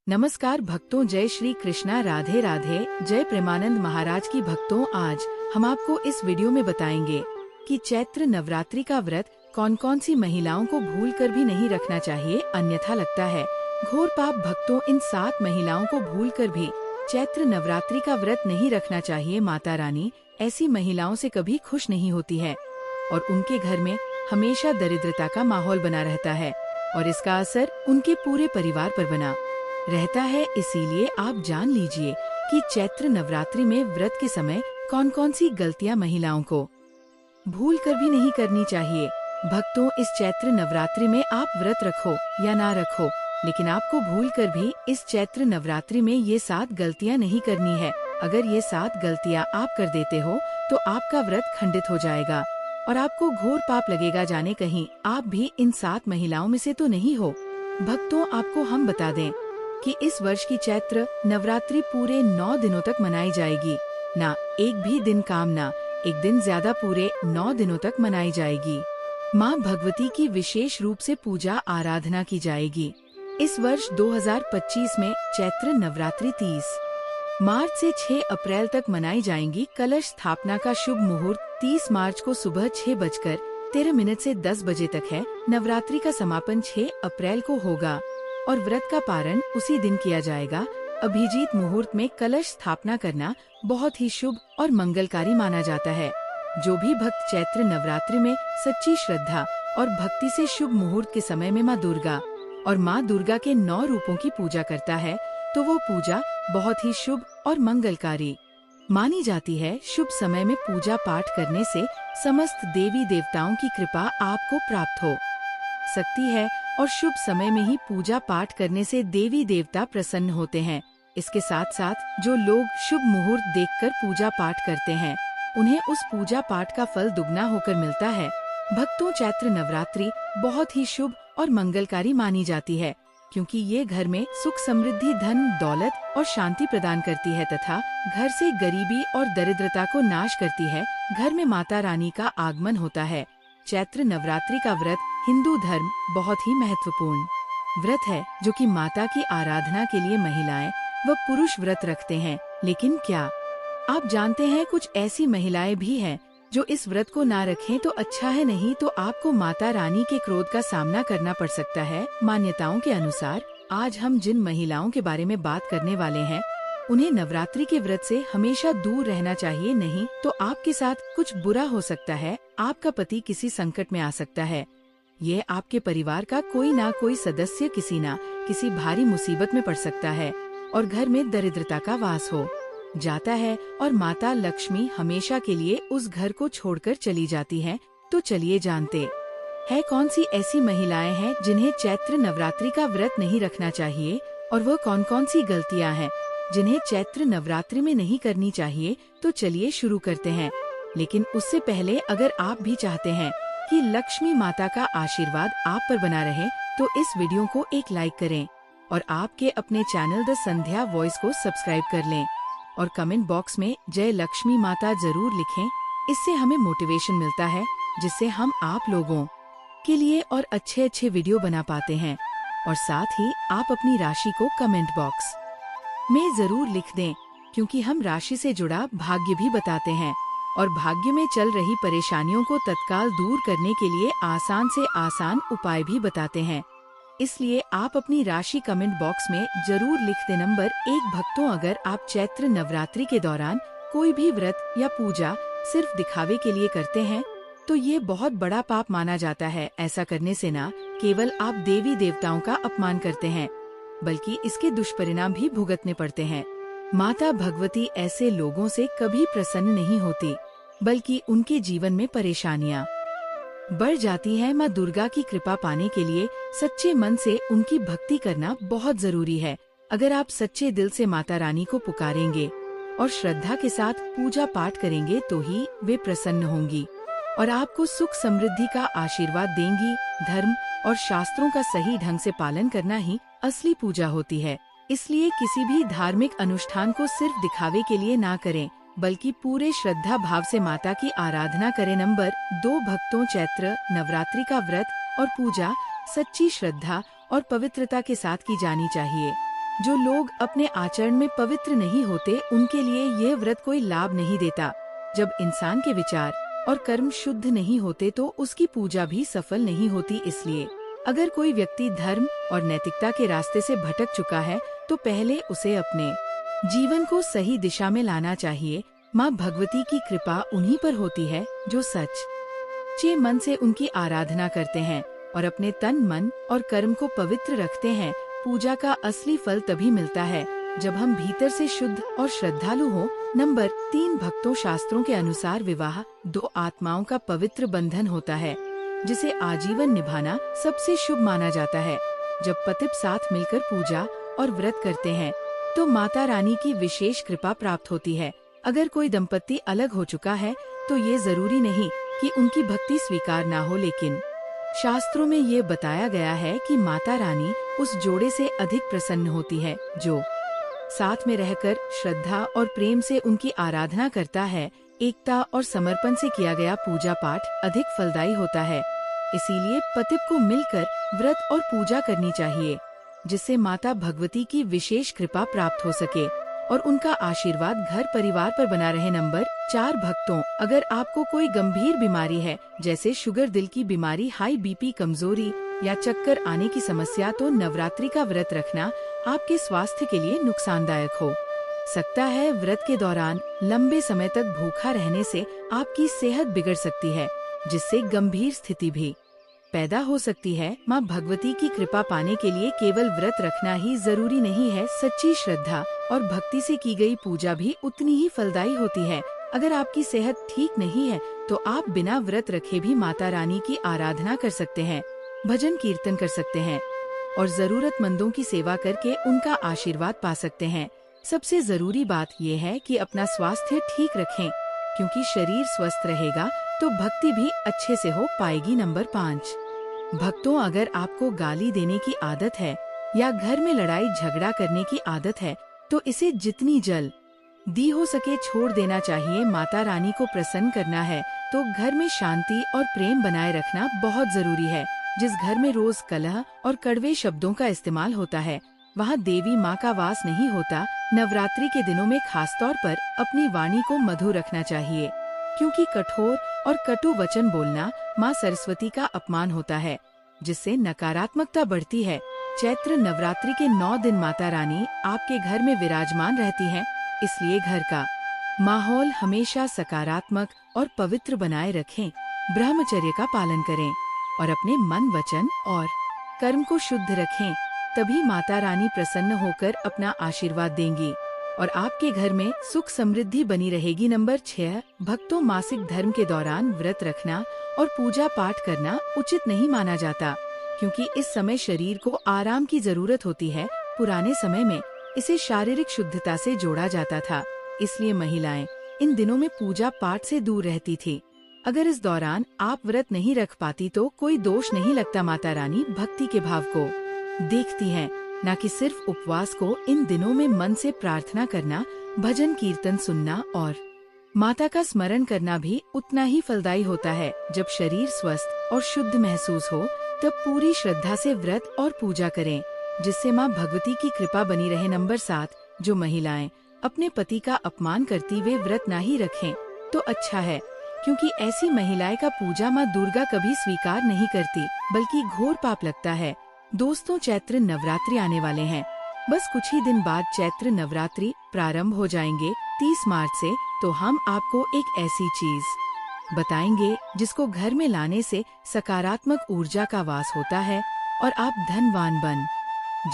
नमस्कार भक्तों, जय श्री कृष्णा, राधे राधे। जय प्रेमानंद महाराज की भक्तों। आज हम आपको इस वीडियो में बताएंगे कि चैत्र नवरात्रि का व्रत कौन कौन सी महिलाओं को भूल कर भी नहीं रखना चाहिए, अन्यथा लगता है घोर पाप। भक्तों, इन 7 महिलाओं को भूल कर भी चैत्र नवरात्रि का व्रत नहीं रखना चाहिए। माता रानी ऐसी महिलाओं से कभी खुश नहीं होती है और उनके घर में हमेशा दरिद्रता का माहौल बना रहता है और इसका असर उनके पूरे परिवार पर बना रहता है। इसीलिए आप जान लीजिए कि चैत्र नवरात्रि में व्रत के समय कौन कौन सी गलतियां महिलाओं को भूल कर भी नहीं करनी चाहिए। भक्तों, इस चैत्र नवरात्रि में आप व्रत रखो या ना रखो, लेकिन आपको भूल कर भी इस चैत्र नवरात्रि में ये 7 गलतियां नहीं करनी है। अगर ये 7 गलतियां आप कर देते हो तो आपका व्रत खंडित हो जाएगा और आपको घोर पाप लगेगा। जाने कहीं आप भी इन 7 महिलाओं में से तो नहीं हो। भक्तों, आपको हम बता दें कि इस वर्ष की चैत्र नवरात्रि पूरे 9 दिनों तक मनाई जाएगी। ना एक भी दिन काम, ना एक दिन ज्यादा, पूरे 9 दिनों तक मनाई जाएगी। माँ भगवती की विशेष रूप से पूजा आराधना की जाएगी। इस वर्ष 2025 में चैत्र नवरात्रि 30 मार्च से 6 अप्रैल तक मनाई जाएंगी। कलश स्थापना का शुभ मुहूर्त 30 मार्च को सुबह 6:13 से 10 बजे तक है। नवरात्रि का समापन 6 अप्रैल को होगा और व्रत का पारण उसी दिन किया जाएगा। अभिजीत मुहूर्त में कलश स्थापना करना बहुत ही शुभ और मंगलकारी माना जाता है। जो भी भक्त चैत्र नवरात्रि में सच्ची श्रद्धा और भक्ति से शुभ मुहूर्त के समय में माँ दुर्गा और माँ दुर्गा के 9 रूपों की पूजा करता है तो वो पूजा बहुत ही शुभ और मंगलकारी मानी जाती है। शुभ समय में पूजा पाठ करने से समस्त देवी देवताओं की कृपा आपको प्राप्त हो सकती है और शुभ समय में ही पूजा पाठ करने से देवी देवता प्रसन्न होते हैं। इसके साथ साथ जो लोग शुभ मुहूर्त देखकर पूजा पाठ करते हैं उन्हें उस पूजा पाठ का फल दुगना होकर मिलता है। भक्तों, चैत्र नवरात्रि बहुत ही शुभ और मंगलकारी मानी जाती है क्योंकि ये घर में सुख, समृद्धि, धन, दौलत और शांति प्रदान करती है तथा घर से गरीबी और दरिद्रता को नाश करती है। घर में माता रानी का आगमन होता है। चैत्र नवरात्रि का व्रत हिंदू धर्म बहुत ही महत्वपूर्ण व्रत है जो कि माता की आराधना के लिए महिलाएं व पुरुष व्रत रखते हैं। लेकिन क्या आप जानते हैं कुछ ऐसी महिलाएं भी हैं जो इस व्रत को ना रखें तो अच्छा है, नहीं तो आपको माता रानी के क्रोध का सामना करना पड़ सकता है। मान्यताओं के अनुसार आज हम जिन महिलाओं के बारे में बात करने वाले हैं उन्हें नवरात्रि के व्रत से हमेशा दूर रहना चाहिए, नहीं तो आपके साथ कुछ बुरा हो सकता है। आपका पति किसी संकट में आ सकता है, ये आपके परिवार का कोई ना कोई सदस्य किसी ना किसी भारी मुसीबत में पड़ सकता है और घर में दरिद्रता का वास हो जाता है और माता लक्ष्मी हमेशा के लिए उस घर को छोड़कर चली जाती हैं। तो चलिए जानते हैं कौन सी ऐसी महिलाएं हैं जिन्हें चैत्र नवरात्रि का व्रत नहीं रखना चाहिए और वह कौन कौन सी गलतियां हैं जिन्हें चैत्र नवरात्रि में नहीं करनी चाहिए। तो चलिए शुरू करते हैं, लेकिन उससे पहले अगर आप भी चाहते हैं कि लक्ष्मी माता का आशीर्वाद आप पर बना रहे तो इस वीडियो को एक लाइक करें और आपके अपने चैनल द संध्या वॉइस को सब्सक्राइब कर लें और कमेंट बॉक्स में जय लक्ष्मी माता जरूर लिखें। इससे हमें मोटिवेशन मिलता है जिससे हम आप लोगों के लिए और अच्छे अच्छे वीडियो बना पाते हैं। और साथ ही आप अपनी राशि को कमेंट बॉक्स में जरूर लिख दें क्योंकि हम राशि से जुड़ा भाग्य भी बताते हैं और भाग्य में चल रही परेशानियों को तत्काल दूर करने के लिए आसान से आसान उपाय भी बताते हैं। इसलिए आप अपनी राशि कमेंट बॉक्स में जरूर लिख दें। नंबर 1, भक्तों, अगर आप चैत्र नवरात्रि के दौरान कोई भी व्रत या पूजा सिर्फ दिखावे के लिए करते हैं तो ये बहुत बड़ा पाप माना जाता है। ऐसा करने से न केवल आप देवी देवताओं का अपमान करते हैं बल्कि इसके दुष्परिणाम भी भुगतने पड़ते हैं। माता भगवती ऐसे लोगों से कभी प्रसन्न नहीं होती बल्कि उनके जीवन में परेशानियां बढ़ जाती हैं। माँ दुर्गा की कृपा पाने के लिए सच्चे मन से उनकी भक्ति करना बहुत जरूरी है। अगर आप सच्चे दिल से माता रानी को पुकारेंगे और श्रद्धा के साथ पूजा पाठ करेंगे तो ही वे प्रसन्न होंगी और आपको सुख समृद्धि का आशीर्वाद देंगी। धर्म और शास्त्रों का सही ढंग से पालन करना ही असली पूजा होती है। इसलिए किसी भी धार्मिक अनुष्ठान को सिर्फ दिखावे के लिए ना करें बल्कि पूरे श्रद्धा भाव से माता की आराधना करें। नंबर 2, भक्तों, चैत्र नवरात्रि का व्रत और पूजा सच्ची श्रद्धा और पवित्रता के साथ की जानी चाहिए। जो लोग अपने आचरण में पवित्र नहीं होते उनके लिए यह व्रत कोई लाभ नहीं देता। जब इंसान के विचार और कर्म शुद्ध नहीं होते तो उसकी पूजा भी सफल नहीं होती। इसलिए अगर कोई व्यक्ति धर्म और नैतिकता के रास्ते से भटक चुका है तो पहले उसे अपने जीवन को सही दिशा में लाना चाहिए। माँ भगवती की कृपा उन्हीं पर होती है जो सच्चे मन से उनकी आराधना करते हैं और अपने तन मन और कर्म को पवित्र रखते हैं। पूजा का असली फल तभी मिलता है जब हम भीतर से शुद्ध और श्रद्धालु हो। नंबर 3, भक्तों शास्त्रों के अनुसार विवाह 2 आत्माओं का पवित्र बंधन होता है जिसे आजीवन निभाना सबसे शुभ माना जाता है। जब पति साथ मिलकर पूजा और व्रत करते हैं तो माता रानी की विशेष कृपा प्राप्त होती है। अगर कोई दंपत्ति अलग हो चुका है तो ये जरूरी नहीं कि उनकी भक्ति स्वीकार ना हो, लेकिन शास्त्रों में ये बताया गया है कि माता रानी उस जोड़े से अधिक प्रसन्न होती है जो साथ में रहकर श्रद्धा और प्रेम से उनकी आराधना करता है। एकता और समर्पण से किया गया पूजा पाठ अधिक फलदायी होता है। इसीलिए पति को मिलकर व्रत और पूजा करनी चाहिए जिससे माता भगवती की विशेष कृपा प्राप्त हो सके और उनका आशीर्वाद घर परिवार पर बना रहे। नंबर 4, भक्तों अगर आपको कोई गंभीर बीमारी है जैसे शुगर, दिल की बीमारी, हाई बीपी, कमजोरी या चक्कर आने की समस्या तो नवरात्रि का व्रत रखना आपके स्वास्थ्य के लिए नुकसानदायक हो सकता है। व्रत के दौरान लंबे समय तक भूखा रहने से आपकी सेहत बिगड़ सकती है जिससे गंभीर स्थिति भी पैदा हो सकती है। माँ भगवती की कृपा पाने के लिए केवल व्रत रखना ही जरूरी नहीं है, सच्ची श्रद्धा और भक्ति से की गई पूजा भी उतनी ही फलदायी होती है। अगर आपकी सेहत ठीक नहीं है तो आप बिना व्रत रखे भी माता रानी की आराधना कर सकते हैं, भजन कीर्तन कर सकते हैं और जरूरतमंदों की सेवा करके उनका आशीर्वाद पा सकते हैं। सबसे जरूरी बात यह है कि अपना स्वास्थ्य ठीक रखें, क्योंकि शरीर स्वस्थ रहेगा तो भक्ति भी अच्छे से हो पाएगी। नंबर 5, भक्तों अगर आपको गाली देने की आदत है या घर में लड़ाई झगड़ा करने की आदत है तो इसे जितनी जल्दी हो सके छोड़ देना चाहिए। माता रानी को प्रसन्न करना है तो घर में शांति और प्रेम बनाए रखना बहुत जरूरी है। जिस घर में रोज कलह और कड़वे शब्दों का इस्तेमाल होता है वहाँ देवी माँ का वास नहीं होता। नवरात्रि के दिनों में खासतौर पर अपनी वाणी को मधुर रखना चाहिए, क्योंकि कठोर और कटु वचन बोलना माँ सरस्वती का अपमान होता है जिससे नकारात्मकता बढ़ती है। चैत्र नवरात्रि के 9 दिन माता रानी आपके घर में विराजमान रहती हैं, इसलिए घर का माहौल हमेशा सकारात्मक और पवित्र बनाए रखें। ब्रह्मचर्य का पालन करें और अपने मन, वचन और कर्म को शुद्ध रखें, तभी माता रानी प्रसन्न होकर अपना आशीर्वाद देंगी और आपके घर में सुख समृद्धि बनी रहेगी। नंबर 6, भक्तों मासिक धर्म के दौरान व्रत रखना और पूजा पाठ करना उचित नहीं माना जाता, क्योंकि इस समय शरीर को आराम की जरूरत होती है। पुराने समय में इसे शारीरिक शुद्धता से जोड़ा जाता था, इसलिए महिलाएं इन दिनों में पूजा पाठ से दूर रहती थी। अगर इस दौरान आप व्रत नहीं रख पाती तो कोई दोष नहीं लगता। माता रानी भक्ति के भाव को देखती हैं, न कि सिर्फ उपवास को। इन दिनों में मन से प्रार्थना करना, भजन कीर्तन सुनना और माता का स्मरण करना भी उतना ही फलदायी होता है। जब शरीर स्वस्थ और शुद्ध महसूस हो तब पूरी श्रद्धा से व्रत और पूजा करें, जिससे माँ भगवती की कृपा बनी रहे। नंबर 7, जो महिलाएं अपने पति का अपमान करती वे व्रत ना ही रखें तो अच्छा है, क्योंकि ऐसी महिलाएं का पूजा माँ दुर्गा कभी स्वीकार नहीं करती, बल्कि घोर पाप लगता है। दोस्तों, चैत्र नवरात्रि आने वाले हैं, बस कुछ ही दिन बाद चैत्र नवरात्रि प्रारंभ हो जाएंगे 30 मार्च से। तो हम आपको एक ऐसी चीज बताएंगे जिसको घर में लाने से सकारात्मक ऊर्जा का वास होता है और आप धनवान बन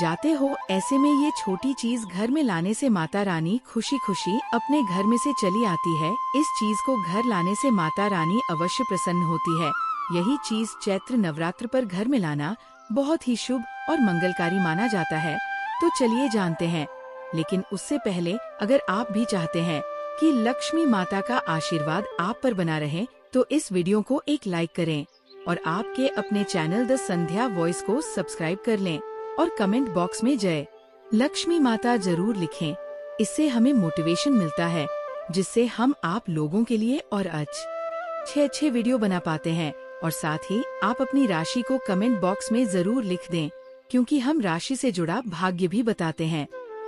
जाते हो। ऐसे में ये छोटी चीज घर में लाने से माता रानी खुशी खुशी अपने घर में से चली आती है। इस चीज को घर लाने से माता रानी अवश्य प्रसन्न होती है। यही चीज चैत्र नवरात्र पर घर में लाना बहुत ही शुभ और मंगलकारी माना जाता है। तो चलिए जानते हैं, लेकिन उससे पहले अगर आप भी चाहते हैं कि लक्ष्मी माता का आशीर्वाद आप पर बना रहे तो इस वीडियो को एक लाइक करें और आपके अपने चैनल द संध्या वॉइस को सब्सक्राइब कर लें और कमेंट बॉक्स में जय लक्ष्मी माता जरूर लिखें। इससे हमें मोटिवेशन मिलता है, जिससे हम आप लोगों के लिए और अच्छे वीडियो बना पाते हैं। और साथ ही आप अपनी राशि को कमेंट बॉक्स में जरूर लिख दें, क्योंकि हम राशि से जुड़ा भाग्य भी बताते हैं।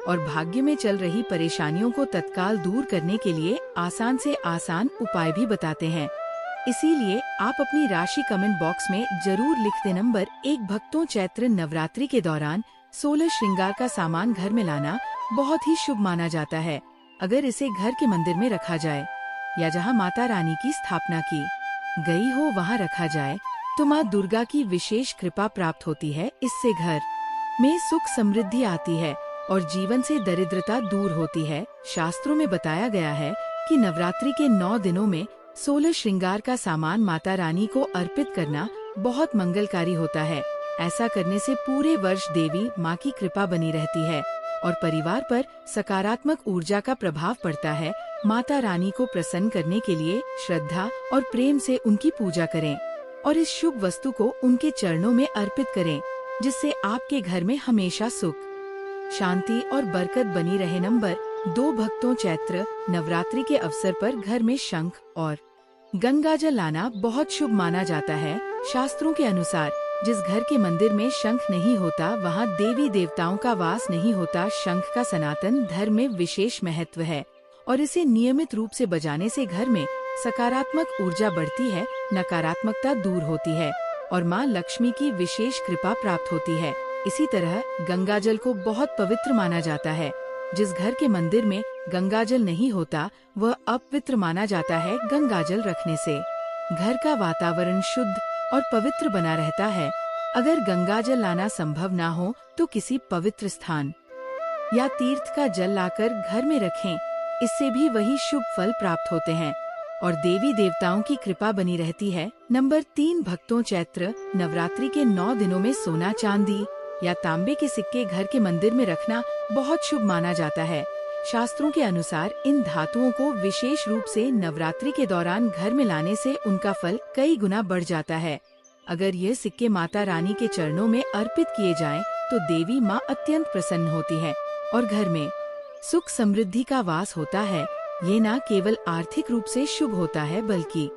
और भाग्य में चल रही परेशानियों को तत्काल दूर करने के लिए आसान से आसान उपाय भी बताते हैं। इसीलिए आप अपनी राशि कमेंट बॉक्स में जरूर लिख दें। नंबर 1, भक्तों, चैत्र नवरात्रि के दौरान 16 श्रृंगार का सामान घर में लाना बहुत ही शुभ माना जाता है। अगर इसे घर के मंदिर में रखा जाए या जहां माता रानी की स्थापना की गई हो वहां रखा जाए तो मां दुर्गा की विशेष कृपा प्राप्त होती है। इससे घर में सुख समृद्धि आती है और जीवन से दरिद्रता दूर होती है। शास्त्रों में बताया गया है कि नवरात्रि के 9 दिनों में 16 श्रृंगार का सामान माता रानी को अर्पित करना बहुत मंगलकारी होता है। ऐसा करने से पूरे वर्ष देवी माँ की कृपा बनी रहती है और परिवार पर सकारात्मक ऊर्जा का प्रभाव पड़ता है। माता रानी को प्रसन्न करने के लिए श्रद्धा और प्रेम से उनकी पूजा करें और इस शुभ वस्तु को उनके चरणों में अर्पित करें, जिससे आपके घर में हमेशा सुख, शांति और बरकत बनी रहे। नंबर 2, भक्तों, चैत्र नवरात्रि के अवसर पर घर में शंख और गंगाजल लाना बहुत शुभ माना जाता है। शास्त्रों के अनुसार जिस घर के मंदिर में शंख नहीं होता वहां देवी देवताओं का वास नहीं होता। शंख का सनातन धर्म में विशेष महत्व है और इसे नियमित रूप से बजाने से घर में सकारात्मक ऊर्जा बढ़ती है, नकारात्मकता दूर होती है और मां लक्ष्मी की विशेष कृपा प्राप्त होती है। इसी तरह गंगाजल को बहुत पवित्र माना जाता है। जिस घर के मंदिर में गंगाजल नहीं होता वह अपवित्र माना जाता है। गंगाजल रखने से घर का वातावरण शुद्ध और पवित्र बना रहता है। अगर गंगाजल लाना संभव ना हो तो किसी पवित्र स्थान या तीर्थ का जल लाकर घर में रखें, इससे भी वही शुभ फल प्राप्त होते हैं और देवी देवताओं की कृपा बनी रहती है। नंबर 3, भक्तों, चैत्र नवरात्रि के 9 दिनों में सोना, चांदी या तांबे के सिक्के घर के मंदिर में रखना बहुत शुभ माना जाता है। शास्त्रों के अनुसार इन धातुओं को विशेष रूप से नवरात्रि के दौरान घर में लाने से उनका फल कई गुना बढ़ जाता है। अगर ये सिक्के माता रानी के चरणों में अर्पित किए जाएं, तो देवी माँ अत्यंत प्रसन्न होती है और घर में सुख समृद्धि का वास होता है। ये न केवल आर्थिक रूप से शुभ होता है बल्कि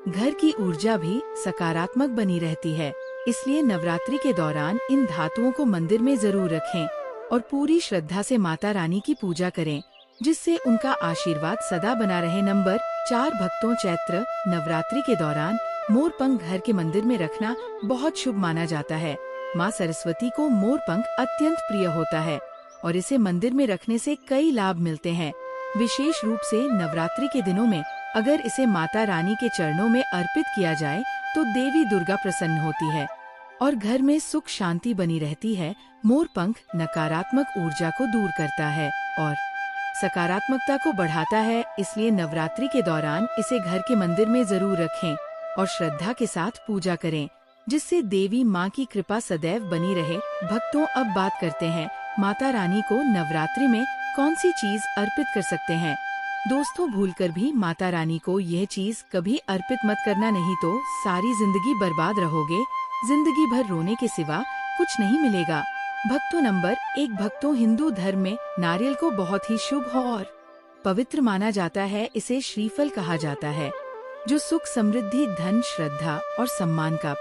घर की ऊर्जा भी सकारात्मक बनी रहती है। इसलिए नवरात्रि के दौरान इन धातुओं को मंदिर में जरूर रखें और पूरी श्रद्धा से माता रानी की पूजा करें, जिससे उनका आशीर्वाद सदा बना रहे। नंबर 4, भक्तों, चैत्र नवरात्रि के दौरान मोरपंख घर के मंदिर में रखना बहुत शुभ माना जाता है। माँ सरस्वती को मोरपंख अत्यंत प्रिय होता है और इसे मंदिर में रखने से कई लाभ मिलते हैं। विशेष रूप से नवरात्रि के दिनों में अगर इसे माता रानी के चरणों में अर्पित किया जाए तो देवी दुर्गा प्रसन्न होती है और घर में सुख शांति बनी रहती है। मोरपंख नकारात्मक ऊर्जा को दूर करता है और सकारात्मकता को बढ़ाता है। इसलिए नवरात्रि के दौरान इसे घर के मंदिर में जरूर रखें और श्रद्धा के साथ पूजा करें, जिससे देवी माँ की कृपा सदैव बनी रहे। भक्तों, अब बात करते हैं माता रानी को नवरात्रि में कौन सी चीज अर्पित कर सकते हैं। दोस्तों, भूलकर भी माता रानी को यह चीज कभी अर्पित मत करना, नहीं तो सारी जिंदगी बर्बाद रहोगे। जिंदगी भर रोने के सिवा कुछ नहीं मिलेगा। भक्तों, नंबर 1, भक्तों, हिंदू धर्म में नारियल को बहुत ही शुभ और पवित्र माना जाता है। इसे श्रीफल कहा जाता है, जो सुख, समृद्धि, धन, श्रद्धा और सम्मान का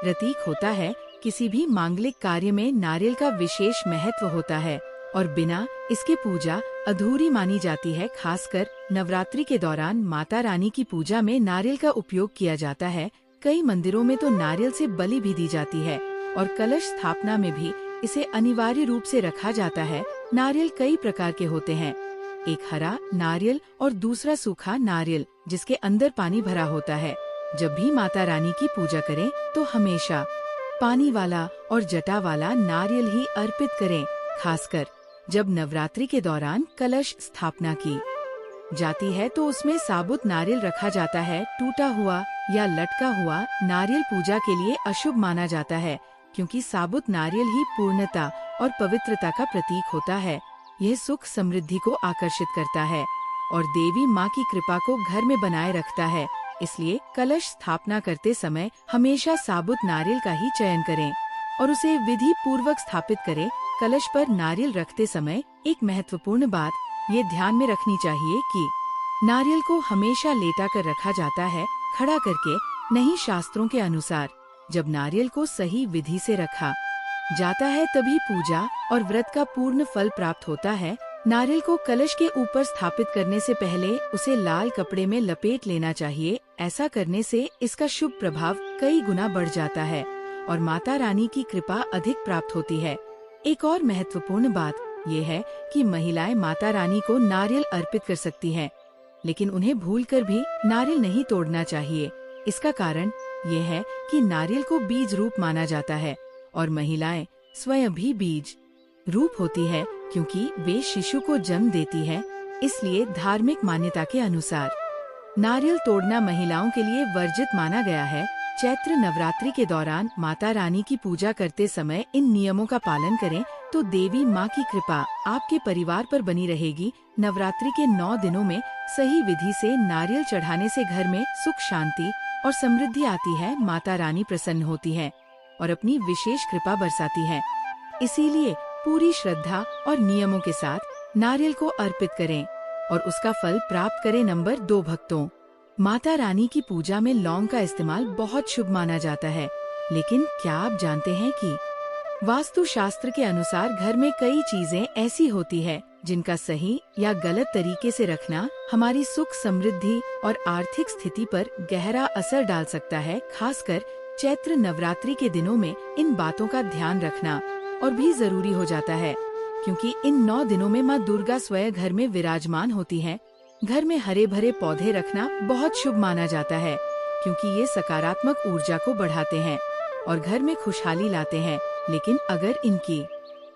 प्रतीक होता है। किसी भी मांगलिक कार्य में नारियल का विशेष महत्व होता है और बिना इसके पूजा अधूरी मानी जाती है। खासकर नवरात्रि के दौरान माता रानी की पूजा में नारियल का उपयोग किया जाता है। कई मंदिरों में तो नारियल से बलि भी दी जाती है और कलश स्थापना में भी इसे अनिवार्य रूप से रखा जाता है। नारियल कई प्रकार के होते हैं, एक हरा नारियल और दूसरा सूखा नारियल जिसके अंदर पानी भरा होता है। जब भी माता रानी की पूजा करें तो हमेशा पानी वाला और जटा वाला नारियल ही अर्पित करें। खासकर जब नवरात्रि के दौरान कलश स्थापना की जाती है तो उसमें साबुत नारियल रखा जाता है। टूटा हुआ या लटका हुआ नारियल पूजा के लिए अशुभ माना जाता है, क्योंकि साबुत नारियल ही पूर्णता और पवित्रता का प्रतीक होता है। यह सुख समृद्धि को आकर्षित करता है और देवी माँ की कृपा को घर में बनाए रखता है। इसलिए कलश स्थापना करते समय हमेशा साबुत नारियल का ही चयन करें और उसे विधि पूर्वक स्थापित करें। कलश पर नारियल रखते समय एक महत्वपूर्ण बात ये ध्यान में रखनी चाहिए कि नारियल को हमेशा लेटा कर रखा जाता है, खड़ा करके नहीं। शास्त्रों के अनुसार जब नारियल को सही विधि से रखा जाता है तभी पूजा और व्रत का पूर्ण फल प्राप्त होता है। नारियल को कलश के ऊपर स्थापित करने से पहले उसे लाल कपड़े में लपेट लेना चाहिए। ऐसा करने से इसका शुभ प्रभाव कई गुना बढ़ जाता है और माता रानी की कृपा अधिक प्राप्त होती है। एक और महत्वपूर्ण बात ये है कि महिलाएं माता रानी को नारियल अर्पित कर सकती हैं, लेकिन उन्हें भूलकर भी नारियल नहीं तोड़ना चाहिए। इसका कारण ये है कि नारियल को बीज रूप माना जाता है और महिलाएं स्वयं भी बीज रूप होती है, क्योंकि वे शिशु को जन्म देती है। इसलिए धार्मिक मान्यता के अनुसार नारियल तोड़ना महिलाओं के लिए वर्जित माना गया है। चैत्र नवरात्रि के दौरान माता रानी की पूजा करते समय इन नियमों का पालन करें तो देवी माँ की कृपा आपके परिवार पर बनी रहेगी। नवरात्रि के 9 दिनों में सही विधि से नारियल चढ़ाने से घर में सुख, शांति और समृद्धि आती है। माता रानी प्रसन्न होती है और अपनी विशेष कृपा बरसाती है। इसीलिए पूरी श्रद्धा और नियमों के साथ नारियल को अर्पित करें और उसका फल प्राप्त करें। नंबर 2, भक्तों, माता रानी की पूजा में लौंग का इस्तेमाल बहुत शुभ माना जाता है, लेकिन क्या आप जानते हैं कि वास्तु शास्त्र के अनुसार घर में कई चीजें ऐसी होती है जिनका सही या गलत तरीके से रखना हमारी सुख, समृद्धि और आर्थिक स्थिति पर गहरा असर डाल सकता है। खासकर चैत्र नवरात्रि के दिनों में इन बातों का ध्यान रखना और भी जरूरी हो जाता है, क्योंकि इन 9 दिनों में माँ दुर्गा स्वयं घर में विराजमान होती हैं। घर में हरे भरे पौधे रखना बहुत शुभ माना जाता है, क्योंकि ये सकारात्मक ऊर्जा को बढ़ाते हैं और घर में खुशहाली लाते हैं। लेकिन अगर इनकी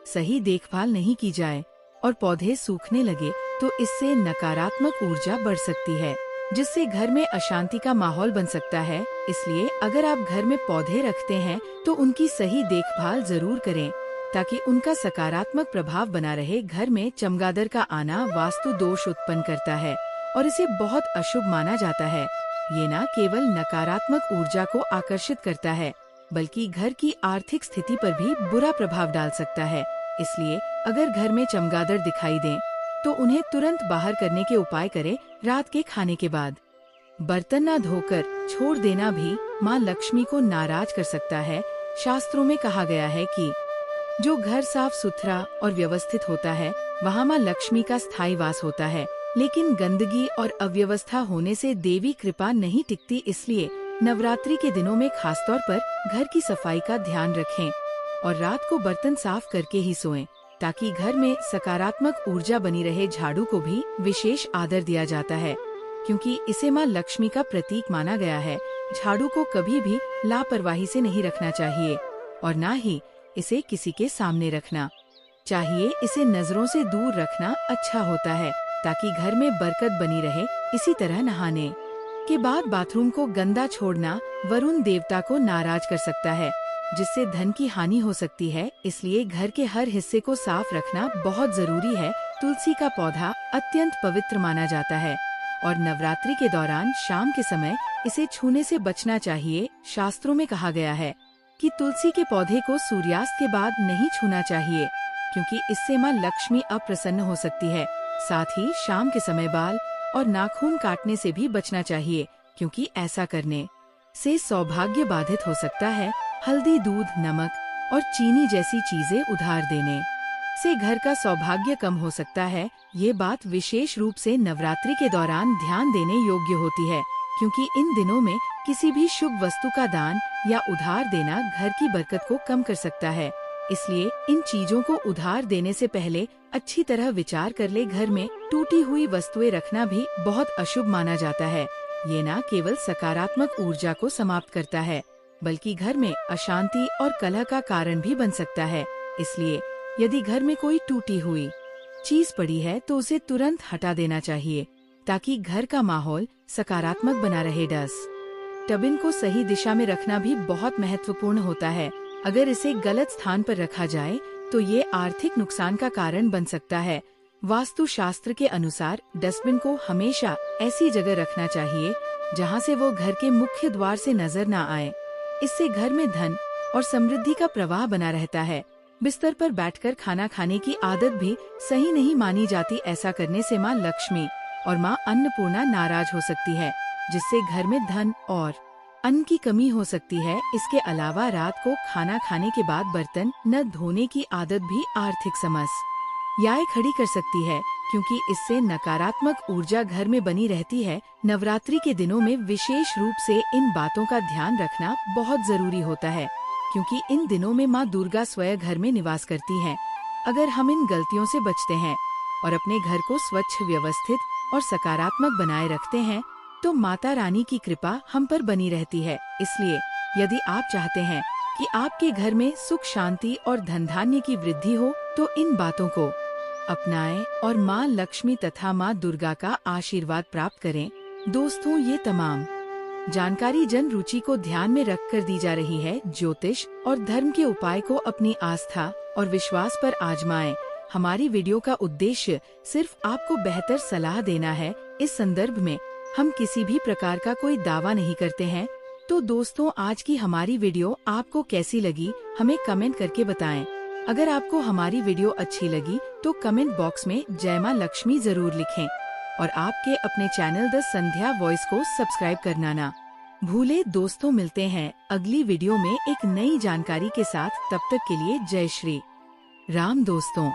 सही देखभाल नहीं की जाए और पौधे सूखने लगे तो इससे नकारात्मक ऊर्जा बढ़ सकती है, जिससे घर में अशांति का माहौल बन सकता है। इसलिए अगर आप घर में पौधे रखते हैं तो उनकी सही देखभाल जरूर करें, ताकि उनका सकारात्मक प्रभाव बना रहे। घर में चमगादड़ का आना वास्तु दोष उत्पन्न करता है और इसे बहुत अशुभ माना जाता है। ये न केवल नकारात्मक ऊर्जा को आकर्षित करता है, बल्कि घर की आर्थिक स्थिति पर भी बुरा प्रभाव डाल सकता है। इसलिए अगर घर में चमगादड़ दिखाई दें तो उन्हें तुरंत बाहर करने के उपाय करें। रात के खाने के बाद बर्तन न धोकर छोड़ देना भी माँ लक्ष्मी को नाराज कर सकता है। शास्त्रों में कहा गया है कि जो घर साफ सुथरा और व्यवस्थित होता है वहाँ माँ लक्ष्मी का स्थायी वास होता है, लेकिन गंदगी और अव्यवस्था होने से देवी कृपा नहीं टिकती। इसलिए नवरात्रि के दिनों में खासतौर पर घर की सफाई का ध्यान रखें और रात को बर्तन साफ करके ही सोएं, ताकि घर में सकारात्मक ऊर्जा बनी रहे। झाड़ू को भी विशेष आदर दिया जाता है, क्योंकि इसे माँ लक्ष्मी का प्रतीक माना गया है। झाड़ू को कभी भी लापरवाही से नहीं रखना चाहिए और न ही इसे किसी के सामने रखना चाहिए। इसे नजरों से दूर रखना अच्छा होता है, ताकि घर में बरकत बनी रहे। इसी तरह नहाने के बाद बाथरूम को गंदा छोड़ना वरुण देवता को नाराज कर सकता है, जिससे धन की हानि हो सकती है। इसलिए घर के हर हिस्से को साफ रखना बहुत जरूरी है। तुलसी का पौधा अत्यंत पवित्र माना जाता है और नवरात्रि के दौरान शाम के समय इसे छूने से बचना चाहिए। शास्त्रों में कहा गया है कि तुलसी के पौधे को सूर्यास्त के बाद नहीं छूना चाहिए, क्योंकि इससे माँ लक्ष्मी अप्रसन्न हो सकती है। साथ ही शाम के समय बाल और नाखून काटने से भी बचना चाहिए, क्योंकि ऐसा करने से सौभाग्य बाधित हो सकता है। हल्दी, दूध, नमक और चीनी जैसी चीजें उधार देने से घर का सौभाग्य कम हो सकता है। ये बात विशेष रूप से नवरात्रि के दौरान ध्यान देने योग्य होती है, क्योंकि इन दिनों में किसी भी शुभ वस्तु का दान या उधार देना घर की बरकत को कम कर सकता है। इसलिए इन चीजों को उधार देने से पहले अच्छी तरह विचार कर ले। घर में टूटी हुई वस्तुएं रखना भी बहुत अशुभ माना जाता है। ये न केवल सकारात्मक ऊर्जा को समाप्त करता है, बल्कि घर में अशांति और कलह का कारण भी बन सकता है। इसलिए यदि घर में कोई टूटी हुई चीज पड़ी है तो उसे तुरंत हटा देना चाहिए, ताकि घर का माहौल सकारात्मक बना रहे। डस्टबिन को सही दिशा में रखना भी बहुत महत्वपूर्ण होता है। अगर इसे गलत स्थान पर रखा जाए तो ये आर्थिक नुकसान का कारण बन सकता है। वास्तु शास्त्र के अनुसार डस्टबिन को हमेशा ऐसी जगह रखना चाहिए जहां से वो घर के मुख्य द्वार से नजर न आए। इससे घर में धन और समृद्धि का प्रवाह बना रहता है। बिस्तर पर बैठकर खाना खाने की आदत भी सही नहीं मानी जाती। ऐसा करने से माँ लक्ष्मी और माँ अन्नपूर्णा नाराज हो सकती है, जिससे घर में धन और अन्न की कमी हो सकती है। इसके अलावा रात को खाना खाने के बाद बर्तन न धोने की आदत भी आर्थिक समस्याएं खड़ी कर सकती है, क्योंकि इससे नकारात्मक ऊर्जा घर में बनी रहती है। नवरात्रि के दिनों में विशेष रूप से इन बातों का ध्यान रखना बहुत जरूरी होता है, क्योंकि इन दिनों में माँ दुर्गा स्वयं घर में निवास करती हैं। अगर हम इन गलतियों से बचते हैं और अपने घर को स्वच्छ, व्यवस्थित और सकारात्मक बनाए रखते हैं, तो माता रानी की कृपा हम पर बनी रहती है। इसलिए यदि आप चाहते हैं कि आपके घर में सुख, शांति और धन धान्य की वृद्धि हो, तो इन बातों को अपनाएं और माँ लक्ष्मी तथा माँ दुर्गा का आशीर्वाद प्राप्त करें। दोस्तों, ये तमाम जानकारी जन रुचि को ध्यान में रख कर दी जा रही है। ज्योतिष और धर्म के उपाय को अपनी आस्था और विश्वास पर आजमाएं। हमारी वीडियो का उद्देश्य सिर्फ आपको बेहतर सलाह देना है। इस संदर्भ में हम किसी भी प्रकार का कोई दावा नहीं करते हैं। तो दोस्तों, आज की हमारी वीडियो आपको कैसी लगी, हमें कमेंट करके बताएं। अगर आपको हमारी वीडियो अच्छी लगी तो कमेंट बॉक्स में जय मां लक्ष्मी जरूर लिखें और आपके अपने चैनल द संध्या वॉइस को सब्सक्राइब करना ना भूले। दोस्तों, मिलते हैं अगली वीडियो में एक नई जानकारी के साथ। तब तक के लिए जय श्री राम दोस्तों।